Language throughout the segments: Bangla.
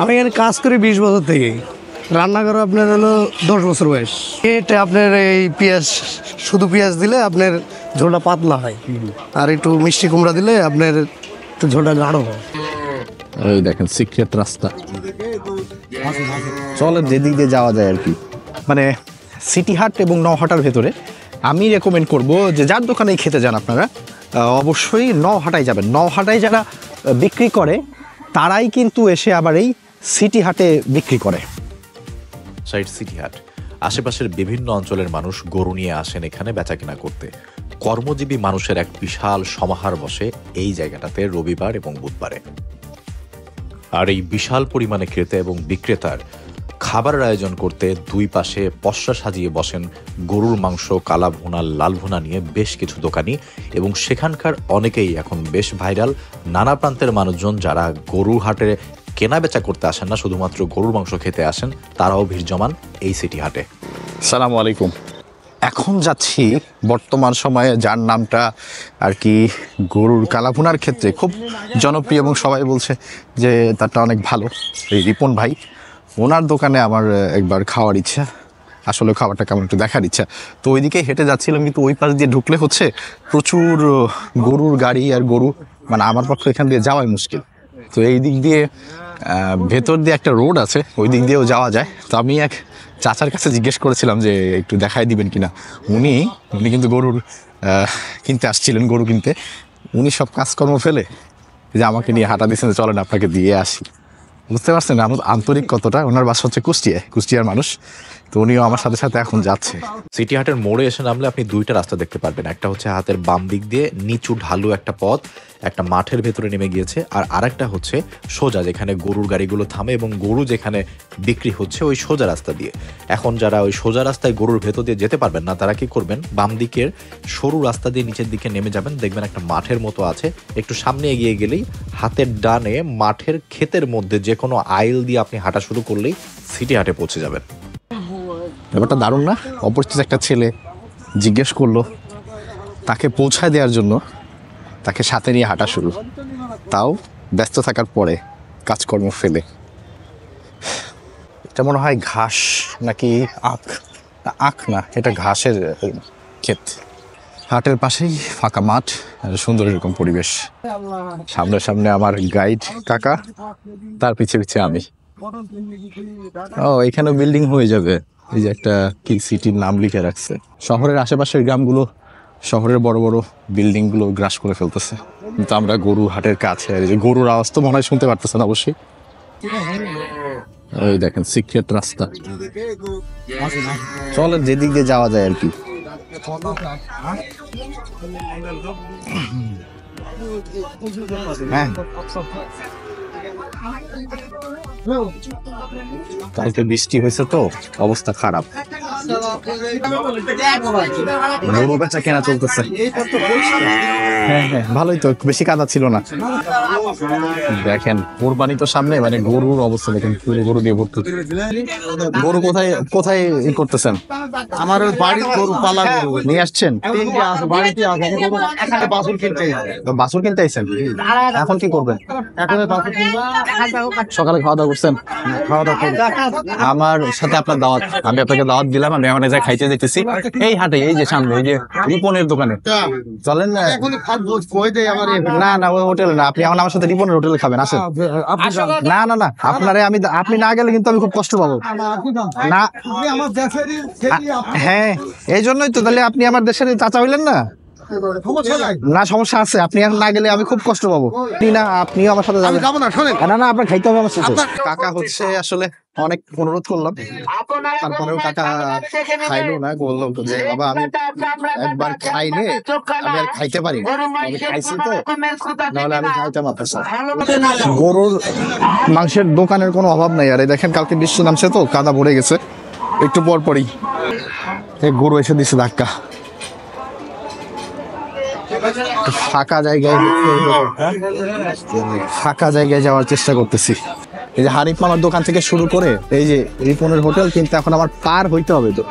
আমি এখানে কাজ করি 20 বছর থেকে। রান্না করা আপনার হলো 10 বছর বয়স। এটা আপনার এই পেঁয়াজ, শুধু পেঁয়াজ দিলে আপনার ঝোলটা পাতলা হয়, আর একটু মিষ্টি কুমড়া দিলে আপনার একটু ঝোলটা গাঢ় হয়। এই দেখেন সিক্রেট রাস্তা, চলেন যেদিক দিয়ে যাওয়া যায় আর কি। মানে সিটি হাট এবং নওহাটার ভেতরে আমি রেকমেন্ড করব যে যার দোকানেই খেতে যান আপনারা অবশ্যই নওহাটায় যাবেন। নওহাটায় যারা বিক্রি করে তারাই কিন্তু এসে আবার এই সিটি হাটে বিক্রি করে। সাইড সিটি হাট, আশেপাশের বিভিন্ন অঞ্চলের মানুষ গরু নিয়ে আসেন এখানে বেচাকেনা করতে। কর্মজীবী মানুষের এক বিশাল সমাহার বসে এই জায়গাটাতে রবিবার এবং বুধবারে। আর এই বিশাল পরিমাণে ক্রেতা এবং বিক্রেতার খাবারের আয়োজন করতে দুই পাশে পসরা সাজিয়ে বসেন গরুর মাংস, কালা ভুনা, লাল ভুনা নিয়ে বেশ কিছু দোকানি, এবং সেখানকার অনেকেই এখন বেশ ভাইরাল। নানা প্রান্তের মানুষজন যারা গরু হাটে কেনা বেচা করতে আসেন না, শুধুমাত্র গরুর মাংস খেতে আসেন, তারাও ভিড় জমান এই সিটি হাটে। আসসালামু আলাইকুম। এখন যাচ্ছি বর্তমান সময়ে যার নামটা আর কি গরুর কালাভুনার ক্ষেত্রে খুব জনপ্রিয় এবং সবাই বলছে যে তারটা অনেক ভালো, এই রিপন ভাই। ওনার দোকানে আমার একবার খাওয়ার ইচ্ছা, আসলে খাবারটা কেমন একটু দেখার ইচ্ছা। তো ওইদিকে হেঁটে যাচ্ছিলাম, কিন্তু ওই পাশ দিয়ে ঢুকলে হচ্ছে প্রচুর গরুর গাড়ি আর গরু, মানে আমার পক্ষে এখান দিয়ে যাওয়াই মুশকিল। তো এই দিক দিয়ে ভেতর দিয়ে একটা রোড আছে, ওই দিক দিয়েও যাওয়া যায়। তো আমি এক চাচার কাছে জিজ্ঞেস করেছিলাম যে একটু দেখাই দিবেন কিনা। উনি কিন্তু গরুর কিনতে আসছিলেন, গরু কিনতে। উনি সব কাজকর্ম ফেলে যে আমাকে নিয়ে হাঁটা দিচ্ছেন, চলেন আপনাকে দিয়ে আসি। বুঝতে পারছেন আমার আন্তরিক কতটা। ওনার বাসা হচ্ছে কুষ্টিয়ার মানুষ, তো উনিও আমার সাথে সাথে এখন যাচ্ছে। সিটি হাটের মোড়ে এসে নামলে আপনি দুইটা রাস্তা দেখতে পারবেন। একটা হচ্ছে হাতের বাম দিক দিয়ে নিচু ঢালু একটা পথ, একটা মাঠের ভেতরে নেমে গিয়েছে, আর আরেকটা হচ্ছে সোজা, যেখানে গরুর গাড়িগুলো থামে এবং গরু যেখানে বিক্রি হচ্ছে ওই সোজা রাস্তা দিয়ে। এখন যারা ওই সোজা রাস্তায় গরুর ভেতর দিয়ে যেতে পারবেন না, তারা কি করবেন, বাম দিকের সরু রাস্তা দিয়ে নিচের দিকে নেমে যাবেন, দেখবেন একটা মাঠের মতো আছে। একটু সামনে এগিয়ে গেলেই হাতের ডানে মাঠের ক্ষেতের মধ্যে যে কোনো আইল দিয়ে আপনি হাঁটা শুরু করলেই সিটি হাটে পৌঁছে যাবেন। ব্যাপারটা দারুণ না? অপরিচিত একটা ছেলে জিজ্ঞেস করলো, তাকে পৌঁছায় দেওয়ার জন্য তাকে সাথে নিয়ে হাঁটা শুরু, তাও ব্যস্ত থাকার পরে কাজকর্ম ফেলে। এটা মনে হয় ঘাস নাকি আখ না, এটা ঘাসের ক্ষেত। হাটের পাশেই ফাঁকা মাঠ, সুন্দর এরকম পরিবেশ। সামনে সামনে আমার গাইড কাকা, তার পিছে পিছে আমি। ও, এখানেও বিল্ডিং হয়ে যাবে। এই যে একটা কি সিটির নাম লিখে রাখছে। শহরের আশেপাশের গ্রামগুলো শহরের বড় বড় বিল্ডিংগুলো গ্রাস করে ফেলতেছে, কিন্তু আমরা গরু হাটের কাছে। আর এই যে গরুর আওয়াজ তো মনে হয় শুনতে পারতেছেন অবশ্যই। ওই দেখেন সিক্রেট রাস্তা, চলেন যেদিক দিয়ে যাওয়া যায় আর কি। হ্যাঁ, কালকে বৃষ্টি হয়েছে তো অবস্থা খারাপ, গরু বেচা কেনা চলতেছে। হ্যাঁ হ্যাঁ, ভালোই তো, বেশি কাদা ছিল না। দেখেন কোরবানি তো সামনে, মানে গরুর অবস্থা দেখেন, পুরো গরু দিয়ে ভর্তি। গরু কোথায় কোথায় করতেছেন? আমার বাড়ির গরু, পালা গরু নিয়ে আসছেন? বাছুর কিনতে আইছেন? এখন কি করবেন? সকালে খাওয়া দাওয়া করছেন? আমার সাথে আপনার দাওয়াত, আমি আপনাকে দাওয়াত দিলাম। আমি এখন যা খাইতে যেতেছি এই হাটে, এই যে সামনে, এই যে রিপনের দোকানে। চলেন না? না না, ওই হোটেলে না, আপনি এখন আমার সাথে রিপনের হোটেলে খাবেন, আসেন। না না না, আপনারে আপনি না গেলে কিন্তু আমি খুব কষ্ট পাবো না। হ্যাঁ, এই জন্যই তো। তাহলে আপনি আমার দেশের চাচা হইলেন না? না, সমস্যা আছে, আপনি এখন না গেলে আমি খুব কষ্ট পাবো। না, আপনিও আমার সাথে যাবেন। না না, আপনার খাইতে হবে আমার সাথে। কাকা হচ্ছে আসলে অনেক অনুরোধ করলাম, তারপরেও কাকা খাইলো না। বললো যে বাবা, আমি একবার খাইলে আমি আর খাইতে পারি, আমি খাইছি তো, নাহলে আমি খাইতাম আপনার সাথে। গরুর মাংসের দোকানের কোনো অভাব নাই। আর এই দেখেন কালকে বৃষ্টি নামছে তো কাদা ভরে গেছে, একটু পর পরই গরু এসে দিচ্ছে ধাক্কা। ফাঁকা জায়গায় যাওয়ার চেষ্টা করতেছি। এই যে হানিফ মামার দোকান থেকে শুরু করে এই যে রিপনের হোটেল, কিন্তু এখন আমার পার হইতে হবে। তো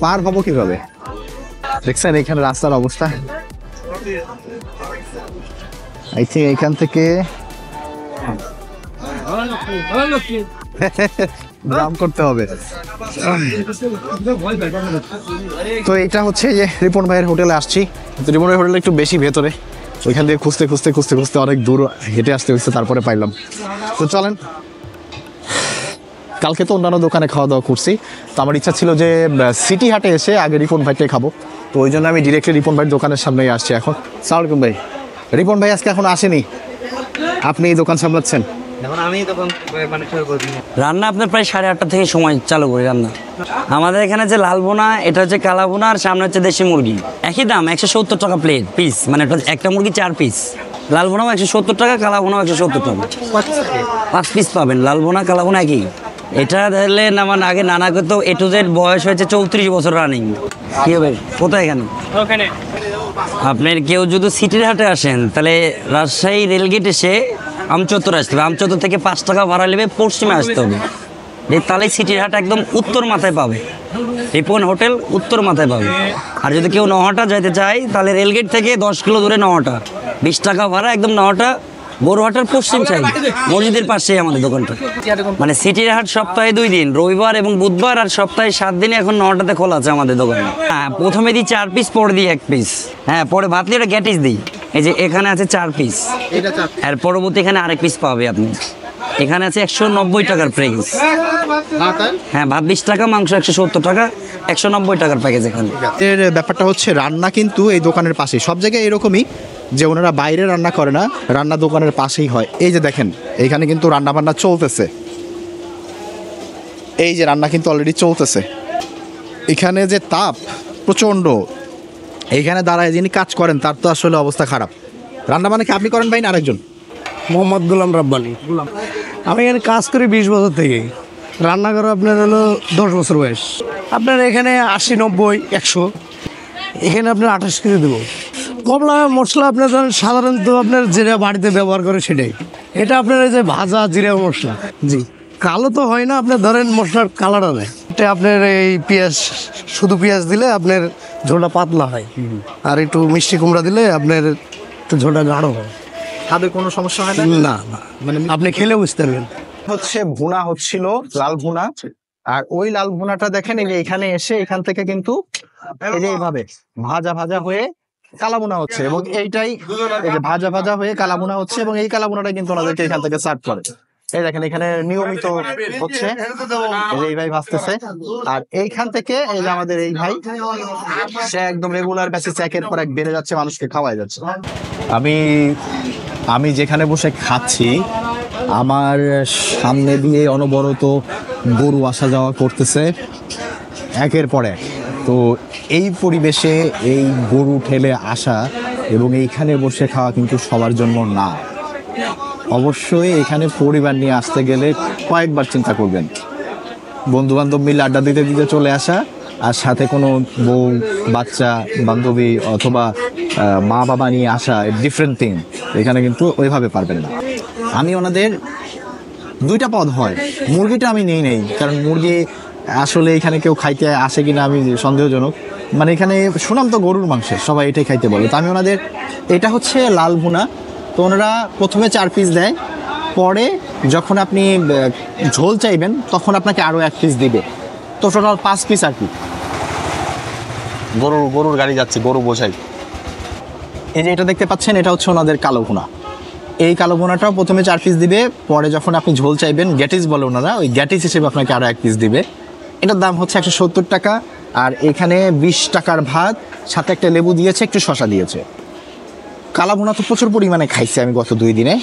পার হবো কিভাবে? দেখছেন এখানে রাস্তার অবস্থা। আই থিঙ্ক এখান থেকে দাম করতে হবে। তো এটা হচ্ছে যে রিপন ভাইয়ের হোটেলে আসছি। তো রিপন ভাইয়ের হোটেল একটু বেশি ভেতরে, ওইখান থেকে খুঁজতে খুঁজতে খুঁজতে খুঁজতে অনেক দূর হেঁটে আসতে হচ্ছে, তারপরে পাইলাম। তো চলেন, কালকে তো অন্যান্য দোকানে খাওয়া দাওয়া করছি, তো আমার ইচ্ছা ছিল যে সিটি হাটে এসে আগে রিপন ভাইটাই খাবো। তো ওই জন্য আমি ডিরেক্টলি রিপন ভাইয়ের দোকানের সামনেই আসছি এখন। সালাম আলাইকুম ভাই। রিপন ভাই আজকে এখন আসেনি, আপনি এই দোকান সামলাচ্ছেন? রান্না আপনার প্রায় 8:30 থেকে সময় চালু করি রান্না। আমাদের এখানে যে লাল বোনা, এটা হচ্ছে কালা বোনা, আর সামনে হচ্ছে দেশি মুরগি। একই দাম, 170 টাকা প্লেট পিস, মানে একটা মুরগি 4 পিস। লাল বোনাও 170 টাকা, কালা বোনাও 170 টাকা। 5 পিস পাবেন, লাল বোনা কালা বোনা একই। এটা ধরলে আমার আগে নানা করতো, A to Z বয়স হয়েছে 34 বছর রানিং। কি হবে কোথায় এখানে? আপনার কেউ যদি সিটির হাটে আসেন, তাহলে রাজশাহী রেলগেট এসে আমচত্বর আসতে হবে। আমচত্বর থেকে 5 টাকা ভাড়া নেবে, পশ্চিমে আসতে হবে। তাহলে সিটির হাট একদম উত্তর মাথায় পাবে। রিপন হোটেল উত্তর মাথায় পাবে। আর যদি কেউ নহাটা যাইতে চায়, তাহলে রেলগেট থেকে 10 কিলো দূরে নহাটা, 20 টাকা ভাড়া, একদম নহাটা বড়হাটার পশ্চিম সাইড মসজিদের পাশেই আমাদের দোকানটা। মানে সিটির হাট সপ্তাহে 2 দিন, রবিবার এবং বুধবার, আর সপ্তাহে 7 দিনে এখন 9টাতে খোলা আছে আমাদের দোকানে। হ্যাঁ, প্রথমে দিই 4 পিস, পরে দিই 1 পিস। হ্যাঁ, পরে ভাতলি এটা গ্যাটিস দিই। এই যে এখানে আছে 4 পিস, আর পরবর্তী এখানে আরেক পিস পাবে আপনি। এখানে আছে 190 টাকার প্রাইস। হ্যাঁ, ভাত 20 টাকা, মাংস 170 টাকা, 190 টাকার প্যাকেজ এখানে। এর ব্যাপারটা হচ্ছে রান্না কিন্তু এই দোকানের পাশে, সব জায়গায় এরকমই যে ওনারা বাইরে রান্না করে না, রান্না দোকানের পাশেই হয়। এই যে দেখেন, এইখানে কিন্তু রান্না বান্না চলতেছে, এই যে রান্না কিন্তু অলরেডি চলতেছে। এখানে যে তাপ প্রচণ্ড, এইখানে দাঁড়ায় যিনি কাজ করেন তার তো আসলে অবস্থা খারাপ। রান্না মানে কি আপনি করেন ভাই না আরেকজন? মোহাম্মদ গোলাম রাব্বানি। আমি এখানে কাজ করি 20 বছর থেকে। রান্না করে আপনার হলো 10 বছর বয়স। আপনার এখানে 80, 90, 100, এখানে আপনার 28 কেজি দেবো। কমলা মশলা আপনার ধরেন সাধারণত আপনার যেটা বাড়িতে ব্যবহার করে সেটাই। এটা আপনার এই যে ভাজা জিরা মশলা, জি কালো তো হয় না, আপনার ধরেন মশলার কালার আনে। এটা আপনার এই পেঁয়াজ, শুধু পেঁয়াজ দিলে আপনার ঝোলটা পাতলা হয়, আর একটু মিষ্টি কুমড়া দিলে আপনার একটু ঝোলটা গাঢ় হয়। তাদের কোনো সমস্যা হয় না? না না, মানে আপনি খেলে বুঝতে পারবেন। হচ্ছে ভুনা হচ্ছিল, লাল ভুনা। আর ওই লাল ভুনাটা দেখেন, এই যে এখানে এসে এখান থেকে কিন্তু এই যে এইভাবে ভাজা ভাজা হয়ে কালাভুনা হচ্ছে, এবং এইটাই এই যে ভাজা ভাজা হয়ে কালাভুনা হচ্ছে, এবং এই কালাভুনাটা কিন্তু ওনাদেরকে এখান থেকে সার্ভ করে। এই দেখেন এখানে নিয়মিত হচ্ছে, এই যে এই ভাই ভাজতেছে। আর এইখান থেকে এই যে আমাদের এই ভাই, সে একদম রেগুলার বেসিস একের পর এক বেড়ে যাচ্ছে, মানুষকে খাওয়াই যাচ্ছে। আমি যেখানে বসে খাচ্ছি, আমার সামনে দিয়ে অনবরত গরু আসা যাওয়া করতেছে একের পর এক। তো এই পরিবেশে এই গরু ঠেলে আসা এবং এইখানে বসে খাওয়া কিন্তু সবার জন্য না। অবশ্যই এখানে পরিবার নিয়ে আসতে গেলে কয়েকবার চিন্তা করবেন। বন্ধু বান্ধব মিলে আড্ডা দিতে দিতে চলে আসা, আর সাথে কোনো বউ, বাচ্চা, বান্ধবী অথবা মা বাবা নিয়ে আসা, ডিফারেন্ট থিং। এখানে কিন্তু ওইভাবে পারবেন না। আমি ওনাদের 2টা পদ হয়, মুরগিটা আমি নেই, কারণ মুরগি আসলে এখানে কেউ খাইতে আসে কিনা আমি সন্দেহজনক। মানে এখানে শুনাম তো গরুর মাংসের, সবাই এটাই খাইতে বলে। তো আমি ওনাদের, এটা হচ্ছে লাল ভুনা। তো ওনারা প্রথমে 4 পিস দেয়, পরে যখন আপনি ঝোল চাইবেন তখন আপনাকে আরও 1 পিস দিবে। তো টোটাল 5 পিস আর কি। গরুর গাড়ি যাচ্ছে, গরু বোঝাই। এই যে এটা দেখতে পাচ্ছেন, এটা হচ্ছে ওনাদের কালো ভুনা। এই কালো ভুনাটাও প্রথমে 4 পিস দিবে, পরে যখন আপনি ঝোল চাইবেন, গ্যাটিস বলে ওনারা, ওই গ্যাটিস হিসেবে আপনাকে আরও 1 পিস দিবে। এটার দাম হচ্ছে 170 টাকা। আর এখানে 20 টাকার ভাত, সাথে একটা লেবু দিয়েছে, একটু শসা দিয়েছে। কালা ভুনা তো প্রচুর পরিমাণে খাইছি আমি গত 2 দিনে।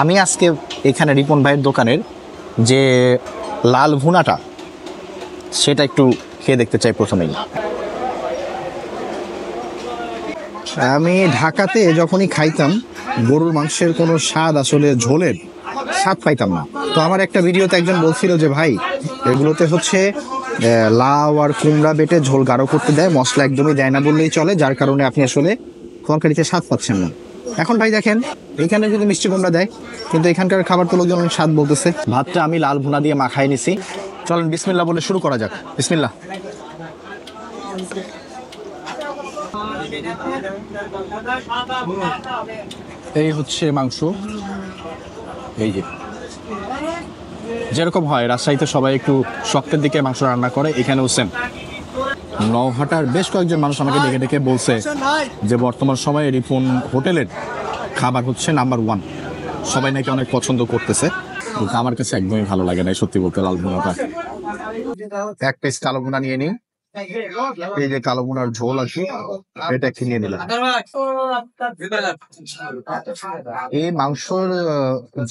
আমি আজকে এখানে রিপন ভাইয়ের দোকানের যে লাল ভুনাটা, সেটা একটু খেয়ে দেখতে চাই প্রথমেই। আমি ঢাকাতে যখনই খাইতাম গরুর মাংসের কোনো স্বাদ, আসলে ঝোলের স্বাদ পাইতাম না। তো আমার একটা ভিডিওতে একজন বলছিল যে ভাই, এগুলোতে হচ্ছে লাউ আর কুমড়া বেটে ঝোল গাঢ় করতে দেয়, মশলা একদমই দেয় না বললেই চলে, যার কারণে আপনি আসলে তরকারিতে স্বাদ পাচ্ছেন না। এখন ভাই দেখেন, এখানে যদি মিষ্টি কুমড়া দেয়, কিন্তু এখানকার খাবার তো লোকজন অনেক স্বাদ বলতেছে। ভাতটা আমি লাল ভুনা দিয়ে মাখাই নিছি। চলেন বিসমিল্লাহ বলে শুরু করা যাক। বিসমিল্লাহ। এই হচ্ছে মাংস, এই যে যেরকম হয় রাজশাহীতে সবাই একটু শক্তের দিকে মাংস রান্না করে, এখানেও সেম। নওহাটার বেশ কয়েকজন মানুষ আমাকে ডেকে ডেকে বলছে যে বর্তমান সময়ে রিপন হোটেলের খাবার হচ্ছে নাম্বার 1, সবাই নাকি অনেক পছন্দ করতেছে। কিন্তু আমার কাছে একদমই ভালো লাগে না সত্যি বলতে লাল ভুনাটা। এক পিস কালো ভুনা নিয়ে নিই। এই যে কালো ভুনার ঝোল আছে এটা একটু নিয়ে নিলাম। এই মাংসর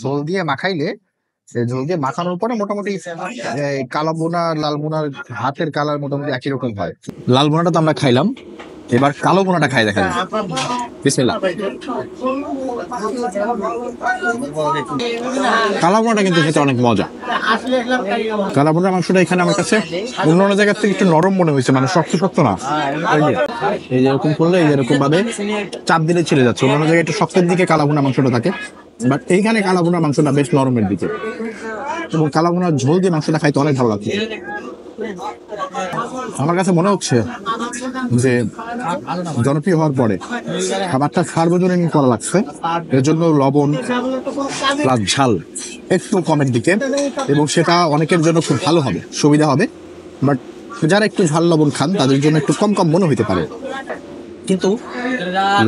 ঝোল দিয়ে মাখাইলে, ঝোল দিয়ে মাখানোর পরে মোটামুটি কালো ভুনা লাল ভুনার হাতের কালার মোটামুটি একই রকম হয়। লাল ভুনাটা তো আমরা খাইলাম, এবার কালো ভুনাটা খাই দেখা যায়। বিসমিল্লাহ। কালো ভুনাটা কিন্তু খেতে অনেক মজা। কালো ভুনার মাংসটা এখানে আমার কাছে অন্য জায়গার থেকে একটু নরম মনে হয়েছে, মানে শক্ত শক্ত না। এই যেরকম করলে এই যেরকম ভাবে চাপ দিলে ছেড়ে যাচ্ছে, অন্য জায়গায় একটু শক্তের দিকে কালো ভুনা মাংসটা থাকে, বাট এইখানে কালো ভুনা মাংসটা বেশ নরমের দিকে, এবং কালো ভুনার ঝোল দিয়ে মাংসটা খাইতে অনেক ভালো লাগছে। আমার কাছে মনে হচ্ছে যে জনপ্রিয় হওয়ার পরে খাবারটা সার্বজনীন করা লাগছে, এর জন্য লবণ প্লাস ঝাল একটু কমের দিকে, এবং সেটা অনেকের জন্য খুব ভালো হবে, সুবিধা হবে। বাট যারা একটু ঝাল লবণ খান তাদের জন্য একটু কম কম মনে হইতে পারে। কিন্তু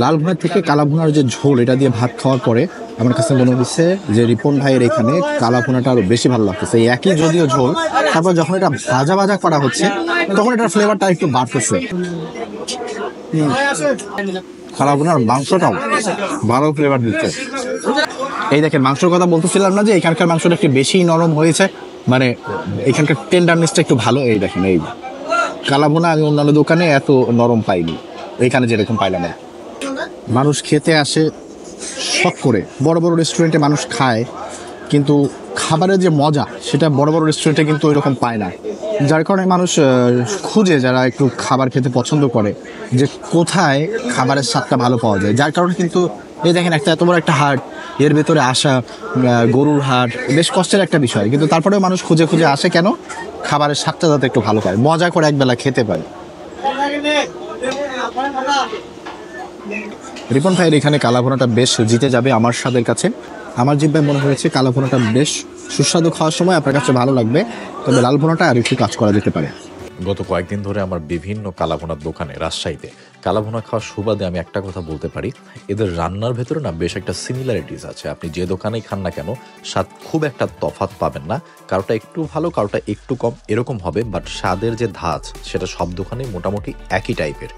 লাল ভুনার থেকে কালা ভুনার যে ঝোল, এটা দিয়ে ভাত খাওয়ার পরে আমার কাছে মনে হচ্ছে যে রিপন ভাইয়ের এখানে কালা ভুনাটা আরো বেশি ভালো লাগতেছে। এই একই যদিও ঝোল, তারপর যখন এটা ভাজা ভাজা করা হচ্ছে তখন এটার ফ্লেভারটা একটু বাড়তেছে। কালা ভুনার মাংসটাও ভালো ফ্লেভার দিচ্ছে। এই দেখেন মাংসের কথা বলতেছিলাম না যে এখানকার মাংসটা একটু বেশি নরম হয়েছে, মানে এখানকার টেন্ডারনেসটা একটু ভালো। এই দেখেন এই কালা ভুনা আমি অন্যান্য দোকানে এত নরম পাইনি, এখানে যেরকম পাইলাম না। মানুষ খেতে আসে শখ করে, বড় বড় রেস্টুরেন্টে মানুষ খায়, কিন্তু খাবারের যে মজা সেটা বড় বড় রেস্টুরেন্টে কিন্তু ওইরকম পায় না। যার কারণে মানুষ খুঁজে, যারা একটু খাবার খেতে পছন্দ করে, যে কোথায় খাবারের স্বাদটা ভালো পাওয়া যায়। যার কারণে কিন্তু এই দেখেন একটা এত বড় একটা হাট, এর ভেতরে আসা গরুর হাট বেশ কষ্টের একটা বিষয়, কিন্তু তারপরেও মানুষ খুঁজে খুঁজে আসে কেন? খাবারের স্বাদটা যাতে একটু ভালো পায়, মজা করে একবেলা খেতে পায়। রিপন ভাইয়ের এখানে কালা ভুনাটা বেশ জিতে যাবে আমার স্বাদের কাছে। আমার জিভে মনে হয়েছে কালা ভুনাটা বেশ সুস্বাদু, খাওয়ার সময় আপনার কাছে ভালো লাগবে, তবে লাল ভুনাটা আর একটু কাজ করা যেতে পারে। গত কয়েকদিন ধরে আমার বিভিন্ন কালাভুনার দোকানে রাজশাহীতে কালাভুনা খাওয়ার সুবাদে আমি একটা কথা বলতে পারি, এদের রান্নার ভেতরে না বেশ একটা সিমিলারিটিস আছে। আপনি যে দোকানেই খান না কেন স্বাদ খুব একটা তফাৎ পাবেন না, কারোটা একটু ভালো কারোটা একটু কম এরকম হবে, বাট স্বাদের যে ধাঁচ সেটা সব দোকানেই মোটামুটি একই টাইপের।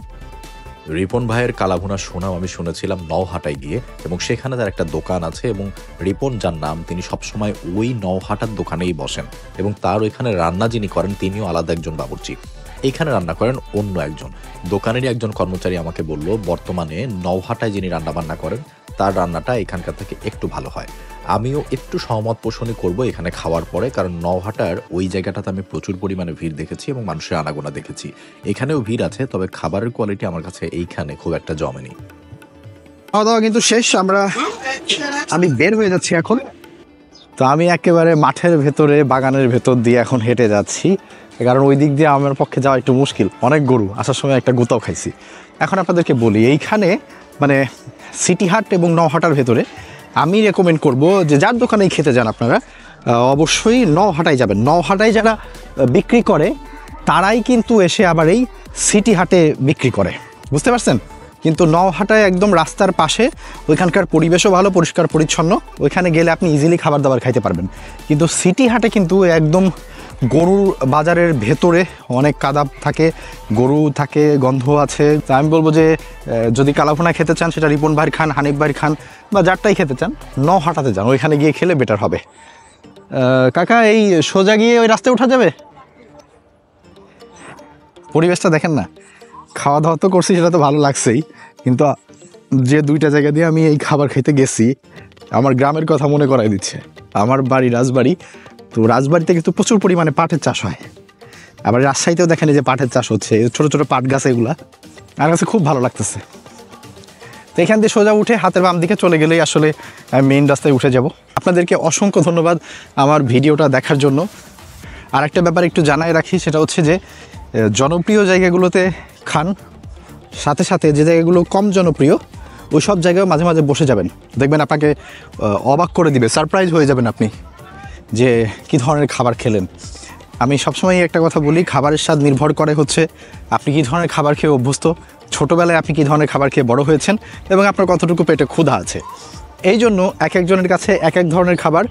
রিপন ভাইয়ের কালাভুনার সুনাম আমি শুনেছিলাম নওহাটায় গিয়ে, এবং সেখানে তার একটা দোকান আছে, এবং রিপন যার নাম তিনি সবসময় ওই নওহাটার দোকানেই বসেন, এবং তার ওইখানে রান্না যিনি করেন তিনিও আলাদা একজন বাবুর্চি। এইখানে রান্না করেন অন্য একজন দোকানেরই একজন কর্মচারী আমাকে বলল বর্তমানে নওহাটায় যিনি রান্নাবান্না করেন তার রান্নাটা এখানকার থেকে একটু ভালো হয়। আমিও একটু সহমত পোষণই করব এখানে খাওয়ার পরে, কারণ নওহাটার ওই জায়গাটাতে আমি প্রচুর পরিমাণে ভিড় দেখেছি এবং মানুষের আনাগোনা দেখেছি। এখানেও ভিড় আছে, তবে খাবারের কোয়ালিটি আমার কাছে এইখানে খুব একটা জমেনি। খাওয়া দাওয়া কিন্তু শেষ, আমি বের হয়ে যাচ্ছি এখন। তো আমি একেবারে মাঠের ভেতরে, বাগানের ভেতর দিয়ে এখন হেঁটে যাচ্ছি, কারণ ওই দিক দিয়ে আমার পক্ষে যাওয়া একটু মুশকিল, অনেক গরু, আসার সময় একটা গুতাও খাইছি। এখন আপনাদেরকে বলি, এইখানে মানে সিটি হাট এবং নওহাটার ভেতরে আমি রেকমেন্ড করব যে যার দোকানেই খেতে যান আপনারা অবশ্যই নওহাটায় যাবেন। নওহাটায় যারা বিক্রি করে তারাই কিন্তু এসে আবার এই সিটি হাটে বিক্রি করে, বুঝতে পারছেন? কিন্তু নওহাটায় একদম রাস্তার পাশে, ওইখানকার পরিবেশও ভালো, পরিষ্কার পরিচ্ছন্ন, ওইখানে গেলে আপনি ইজিলি খাবার দাবার খাইতে পারবেন। কিন্তু সিটি হাটে কিন্তু একদম গরুর বাজারের ভেতরে অনেক কাদা থাকে, গরু থাকে, গন্ধ আছে। তা আমি বলবো যে যদি কালাভুনা খেতে চান সেটা রিপন ভাই খান, হানিফ ভাই খান, বা যারটাই খেতে চান নওহাটাতে যান, ওইখানে গিয়ে খেলে বেটার হবে। কাকা এই সোজা গিয়ে ওই রাস্তায় ওঠা যাবে? পরিবেশটা দেখেন না, খাওয়া দাওয়া তো করছি সেটা তো ভালো লাগছেই, কিন্তু যে দুইটা জায়গা দিয়ে আমি এই খাবার খেতে গেছি আমার গ্রামের কথা মনে করাই দিচ্ছে। আমার বাড়ি রাজবাড়ি, তো রাজবাড়িতে কিন্তু প্রচুর পরিমাণে পাটের চাষ হয়, আবার রাজশাহীতেও দেখেন যে পাটের চাষ হচ্ছে, ছোটো ছোটো পাট গাছ, এগুলা আমার কাছে খুব ভালো লাগতেছে। তো এখান দিয়ে সোজা উঠে হাতের বাম দিকে চলে গেলেই আসলে আমি মেইন রাস্তায় উঠে যাব। আপনাদেরকে অসংখ্য ধন্যবাদ আমার ভিডিওটা দেখার জন্য। আর একটা ব্যাপার একটু জানাই রাখি, সেটা হচ্ছে যে জনপ্রিয় জায়গাগুলোতে খান, সাথে সাথে যে জায়গাগুলো কম জনপ্রিয় ওই সব জায়গায় মাঝে মাঝে বসে যাবেন, দেখবেন আপনাকে অবাক করে দিবে, সারপ্রাইজ হয়ে যাবেন আপনি যে কী ধরনের খাবার খেলেন। আমি সবসময় একটা কথা বলি, খাবারের স্বাদ নির্ভর করে হচ্ছে আপনি কী ধরনের খাবার খেয়ে অভ্যস্ত, ছোটোবেলায় আপনি কী ধরনের খাবার খেয়ে বড় হয়েছেন এবং আপনার কতটুকু পেটে ক্ষুধা আছে। এই জন্য এক একজনের কাছে এক এক ধরনের খাবার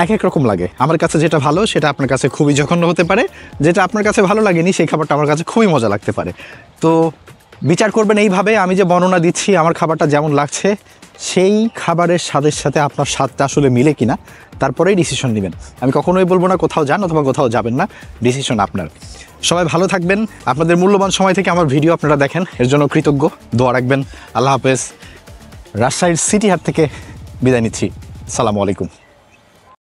এক এক রকম লাগে। আমার কাছে যেটা ভালো সেটা আপনার কাছে খুবই জঘন্য হতে পারে, যেটা আপনার কাছে ভালো লাগেনি সেই খাবারটা আমার কাছে খুবই মজা লাগতে পারে। তো বিচার করবেন এইভাবে, আমি যে বর্ণনা দিচ্ছি আমার খাবারটা যেমন লাগছে সেই খাবারের স্বাদের সাথে আপনার স্বাদটা আসলে মিলে কিনা, তারপরেই ডিসিশন নেবেন। আমি কখনোই বলবো না কোথাও যান অথবা কোথাও যাবেন না, ডিসিশন আপনার। সবাই ভালো থাকবেন, আপনাদের মূল্যবান সময় থেকে আমার ভিডিও আপনারা দেখেন, এর জন্য কৃতজ্ঞ। দোয়া রাখবেন। আল্লাহ হাফেজ। রাজশাহীর সিটি হাট থেকে বিদায় নিচ্ছি। আসসালামু আলাইকুম।